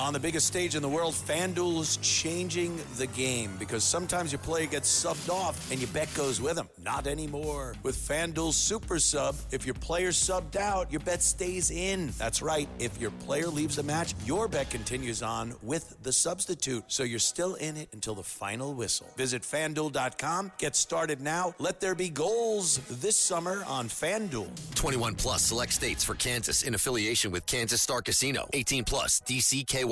On the biggest stage in the world, FanDuel's changing the game because sometimes your player gets subbed off and your bet goes with them. Not anymore. With FanDuel's Super Sub, if your player's subbed out, your bet stays in. That's right. If your player leaves the match, your bet continues on with the substitute. So you're still in it until the final whistle. Visit FanDuel.com. Get started now. Let there be goals this summer on FanDuel. 21 plus select states for Kansas in affiliation with Kansas Star Casino. 18 plus DCKYWY.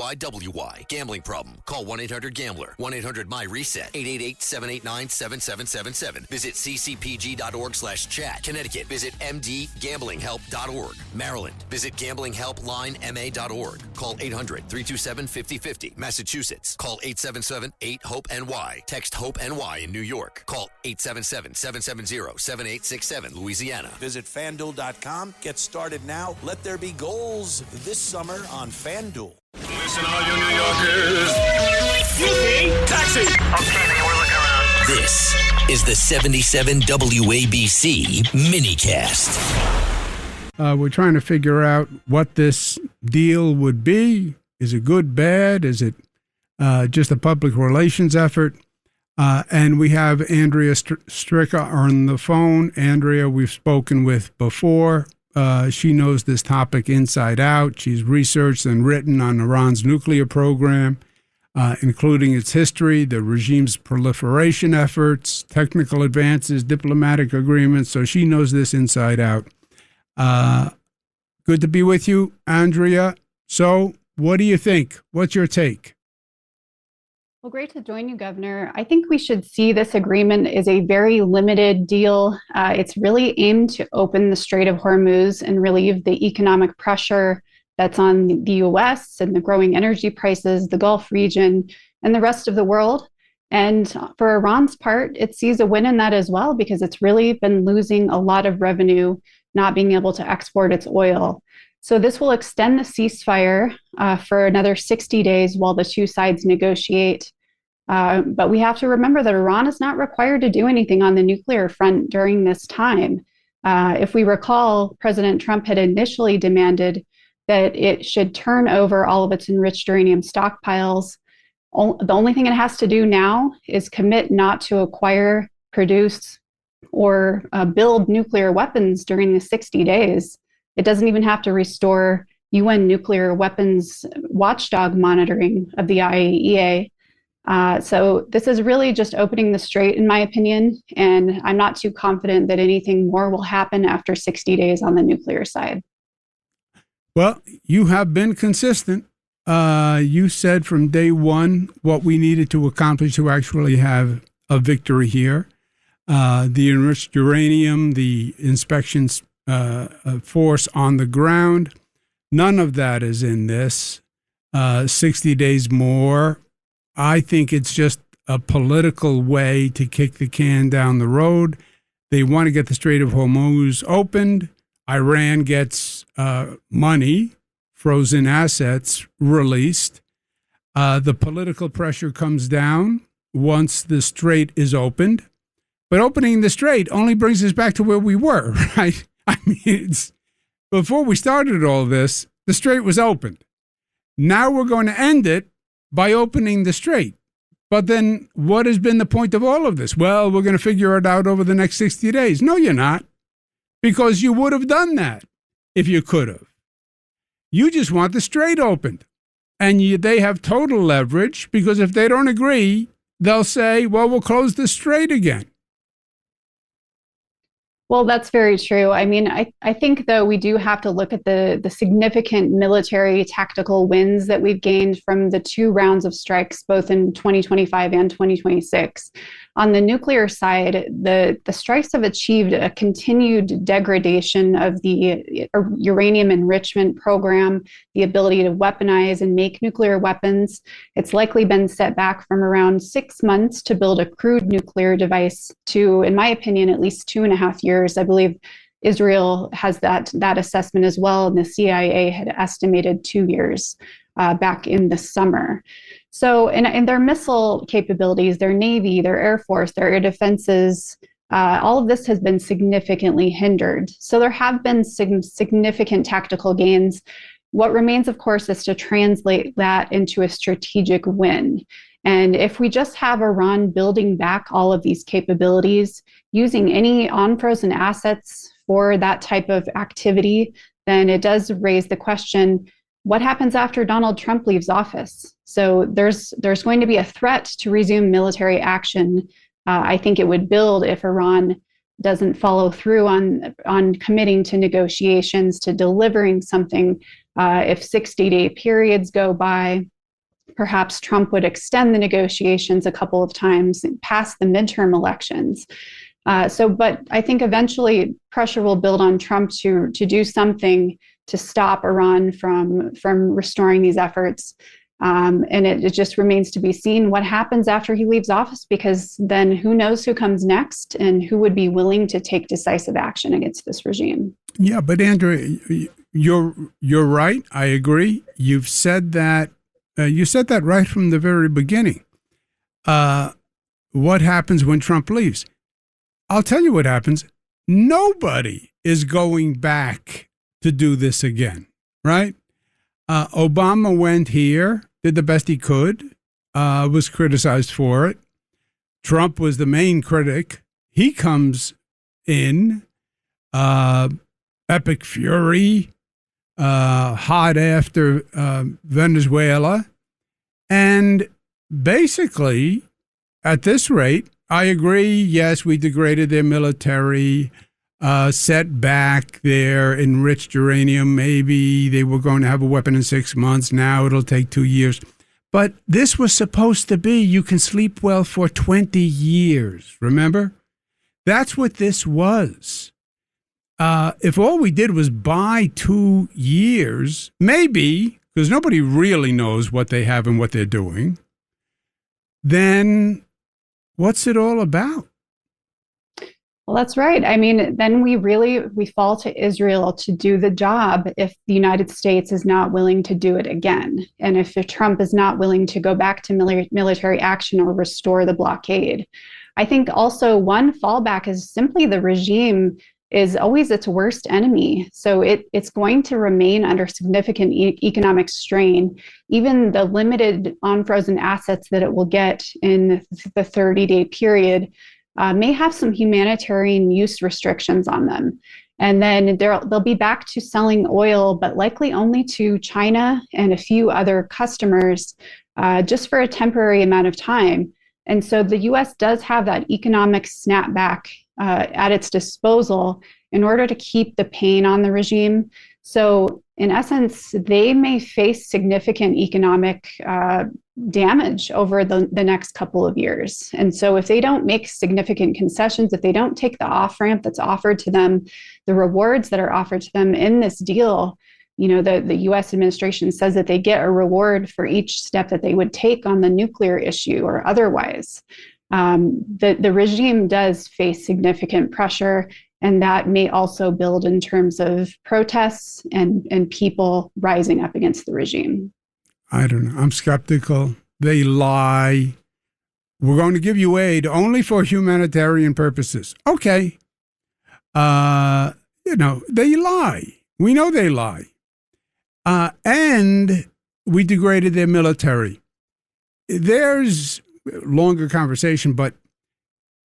Gambling problem? Call 1-800-GAMBLER. 1-800-MY-RESET. 888-789-7777. Visit ccpg.org/chat. Connecticut. Visit mdgamblinghelp.org. Maryland. Visit gamblinghelplinema.org. Call 800-327-5050. Massachusetts. Call 877-8-HOPE-NY. Text HOPE-NY in New York. Call 877-770-7867. Louisiana. Visit FanDuel.com. Get started now. Let there be goals this summer on FanDuel. Listen, all you New Yorkers. Taxi! Okay, we're looking around. This is the 77 WABC minicast. We're trying to figure out what this deal would be. Is it good, bad? Is it just a public relations effort? And we have Andrea Stricker on the phone. Andrea, we've spoken with before. She knows this topic inside out. She's researched and written on Iran's nuclear program, including its history, the regime's proliferation efforts, technical advances, diplomatic agreements. So she knows this inside out. Good to be with you, Andrea. So what do you think? What's your take? Well, great to join you, Governor. I think we should see this agreement as a very limited deal. It's really aimed to open the Strait of Hormuz and relieve the economic pressure that's on the U.S. and the growing energy prices, the Gulf region, and the rest of the world. And for Iran's part, it sees a win in that as well, because it's really been losing a lot of revenue, not being able to export its oil. So this will extend the ceasefire for another 60 days while the two sides negotiate. But we have to remember that Iran is not required to do anything on the nuclear front during this time. If we recall, President Trump had initially demanded that it should turn over all of its enriched uranium stockpiles. The only thing it has to do now is commit not to acquire, produce, or build nuclear weapons during the 60 days. It doesn't even have to restore UN nuclear weapons watchdog monitoring of the IAEA. So this is really just opening the strait, in my opinion, and I'm not too confident that anything more will happen after 60 days on the nuclear side. Well, you have been consistent. You said from day one what we needed to accomplish to actually have a victory here. The enriched uranium, the inspections force on the ground, none of that is in this. 60 days more. I think it's just a political way to kick the can down the road. They want to get the Strait of Hormuz opened. Iran gets money, frozen assets released. The political pressure comes down once the strait is opened. But opening the strait only brings us back to where we were, right? I mean, before we started all this, the strait was opened. Now we're going to end it by opening the strait. But then what has been the point of all of this? Well, we're going to figure it out over the next 60 days. No, you're not. Because you would have done that if you could have. You just want the strait opened. And they have total leverage, because if they don't agree, they'll say, well, we'll close the strait again. Well, that's very true. I mean, I think, though, we do have to look at the significant military tactical wins that we've gained from the two rounds of strikes, both in 2025 and 2026. On the nuclear side, the strikes have achieved a continued degradation of the uranium enrichment program, the ability to weaponize and make nuclear weapons. It's likely been set back from around 6 months to build a crude nuclear device to, in my opinion, at least 2.5 years. I believe Israel has that assessment as well, and the CIA had estimated 2 years back in the summer. So, and their missile capabilities, their Navy, their Air Force, their air defenses, all of this has been significantly hindered. So there have been significant tactical gains. what remains, of course, is to translate that into a strategic win. And if we just have Iran building back all of these capabilities, using any on-frozen assets for that type of activity, then it does raise the question, what happens after Donald Trump leaves office? So there's going to be a threat to resume military action. I think it would build if Iran doesn't follow through on committing to negotiations, to delivering something. If 60-day periods go by, perhaps Trump would extend the negotiations a couple of times past the midterm elections. But I think eventually pressure will build on Trump to do something to stop Iran from restoring these efforts. And it just remains to be seen what happens after he leaves office, because then who knows who comes next and who would be willing to take decisive action against this regime. Yeah, but Andrea, you're right. I agree. You've said that. You said that right from the very beginning. What happens when Trump leaves? I'll tell you what happens. Nobody is going back to do this again, right? Obama went here, did the best he could, was criticized for it. Trump was the main critic. He comes in, epic fury, hot after Venezuela. And basically, at this rate, I agree, yes, we degraded their military, set back their enriched uranium. Maybe they were going to have a weapon in 6 months. Now it'll take 2 years. But this was supposed to be, you can sleep well for 20 years, remember? That's what this was. If all we did was buy 2 years, maybe, because nobody really knows what they have and what they're doing, then what's it all about? Well, that's right. I mean, then we fall to Israel to do the job if the United States is not willing to do it again. And if Trump is not willing to go back to military action or restore the blockade. I think also one fallback is simply the regime is always its worst enemy. So it's going to remain under significant economic strain. Even the limited on-frozen assets that it will get in the 30-day period may have some humanitarian use restrictions on them. And then they'll be back to selling oil, but likely only to China and a few other customers, just for a temporary amount of time. And so the U.S. does have that economic snapback at its disposal in order to keep the pain on the regime. So in essence, they may face significant economic damage over the next couple of years. And so if they don't make significant concessions, if they don't take the off-ramp that's offered to them, the rewards that are offered to them in this deal, the U.S. administration says that they get a reward for each step that they would take on the nuclear issue or otherwise. The regime does face significant pressure, and that may also build in terms of protests and people rising up against the regime. I don't know. I'm skeptical. They lie. We're going to give you aid only for humanitarian purposes. Okay. They lie. We know they lie. And we degraded their military. There's longer conversation, but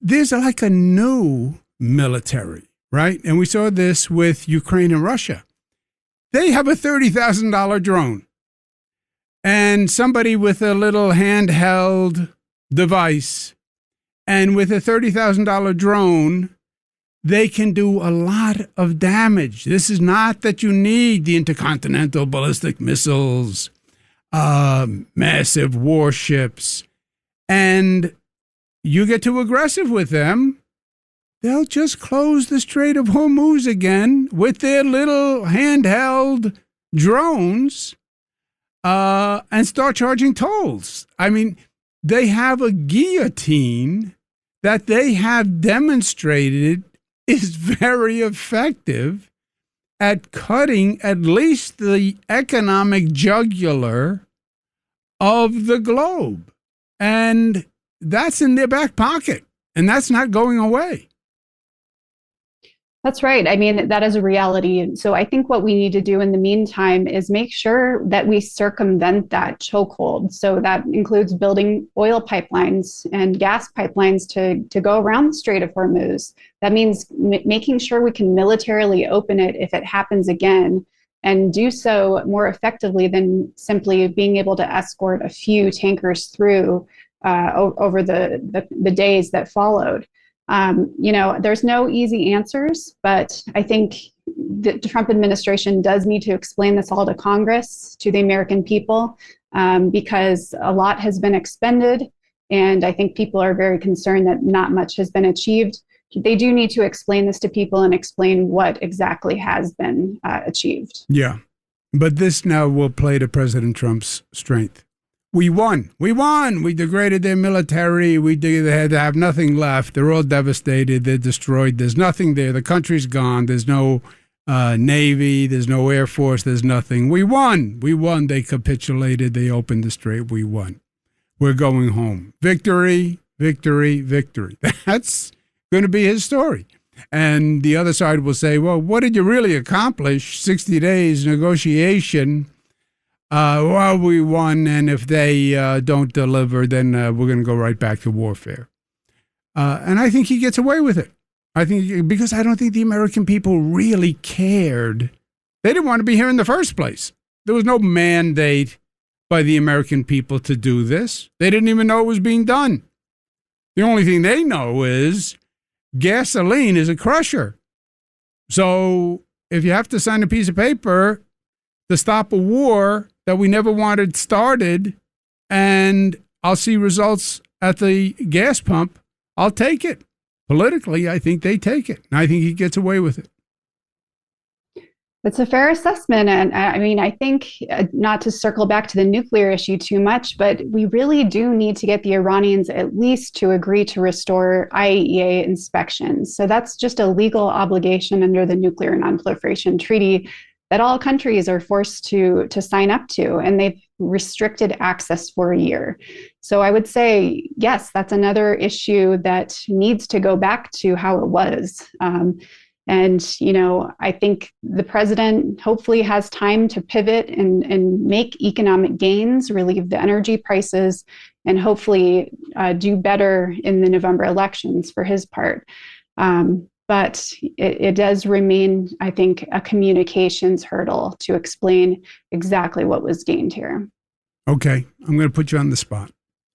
there's like a new military, right? And we saw this with Ukraine and Russia. They have a $30,000 drone. And somebody with a little handheld device, and with a $30,000 drone, they can do a lot of damage. This is not that you need the intercontinental ballistic missiles, massive warships, and you get too aggressive with them, they'll just close the Strait of Hormuz again with their little handheld drones and start charging tolls. I mean, they have a guillotine that they have demonstrated is very effective at cutting at least the economic jugular of the globe. And that's in their back pocket, and that's not going away. That's right. I mean, that is a reality. And so I think what we need to do in the meantime is make sure that we circumvent that chokehold. So that includes building oil pipelines and gas pipelines to go around the Strait of Hormuz. That means making sure we can militarily open it if it happens again, and do so more effectively than simply being able to escort a few tankers through over the days that followed. There's no easy answers, but I think the Trump administration does need to explain this all to Congress, to the American people, because a lot has been expended, and I think people are very concerned that not much has been achieved. They do need to explain this to people and explain what exactly has been achieved. Yeah, but this now will play to President Trump's strength. We won. We won. We degraded their military. They had to have nothing left. They're all devastated. They're destroyed. There's nothing there. The country's gone. There's no Navy. There's no Air Force. There's nothing. We won. We won. They capitulated. They opened the strait. We won. We're going home. Victory, victory, victory. That's going to be his story. And the other side will say, well, what did you really accomplish? 60 days negotiation. Well, we won, and if they don't deliver, then we're going to go right back to warfare. And I think he gets away with it. Because I don't think the American people really cared. They didn't want to be here in the first place. There was no mandate by the American people to do this. They didn't even know it was being done. The only thing they know is gasoline is a crusher. So if you have to sign a piece of paper to stop a war that we never wanted started, and I'll see results at the gas pump, I'll take it. Politically, I think they take it. And I think he gets away with it. It's a fair assessment. And I mean, I think not to circle back to the nuclear issue too much, but we really do need to get the Iranians at least to agree to restore IAEA inspections. So that's just a legal obligation under the Nuclear Non-Proliferation Treaty that all countries are forced to sign up to, and they've restricted access for a year. So I would say, yes, that's another issue that needs to go back to how it was. I think the president hopefully has time to pivot and make economic gains, relieve the energy prices, and hopefully do better in the November elections for his part. But it does remain, I think, a communications hurdle to explain exactly what was gained here. Okay, I'm going to put you on the spot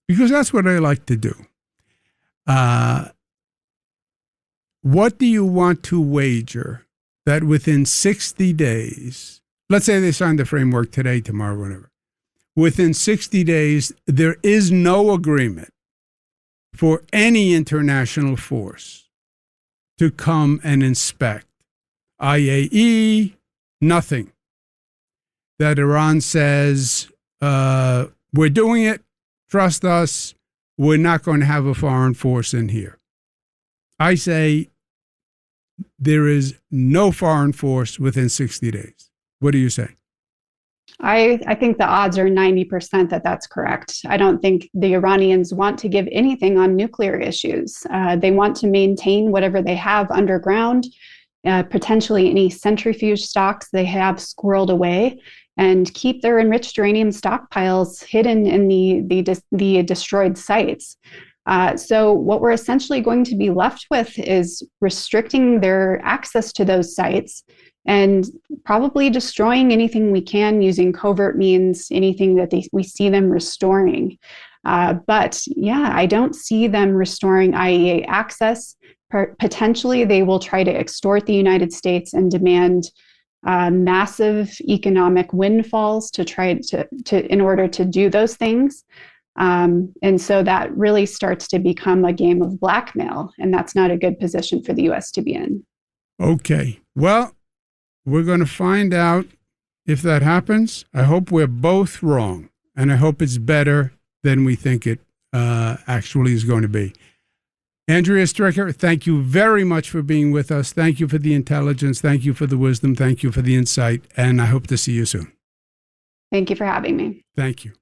because that's what I like to do. What do you want to wager that within 60 days, let's say they signed the framework today, tomorrow, whatever, within 60 days, there is no agreement for any international force to come and inspect? IAEA, nothing. That Iran says, we're doing it, trust us, we're not going to have a foreign force in here. I say there is no foreign force within 60 days. What do you say? I think the odds are 90% that that's correct. I don't think the Iranians want to give anything on nuclear issues. They want to maintain whatever they have underground, potentially any centrifuge stocks they have squirreled away, and keep their enriched uranium stockpiles hidden in the destroyed sites. So what we're essentially going to be left with is restricting their access to those sites and probably destroying anything we can using covert means, anything that we see them restoring. But yeah, I don't see them restoring IAEA access. Potentially, they will try to extort the United States and demand massive economic windfalls to try to in order to do those things. And so that really starts to become a game of blackmail, and that's not a good position for the U.S. to be in. Okay. Well, we're going to find out if that happens. I hope we're both wrong, and I hope it's better than we think it actually is going to be. Andrea Stricker, thank you very much for being with us. Thank you for the intelligence. Thank you for the wisdom. Thank you for the insight, and I hope to see you soon. Thank you for having me. Thank you.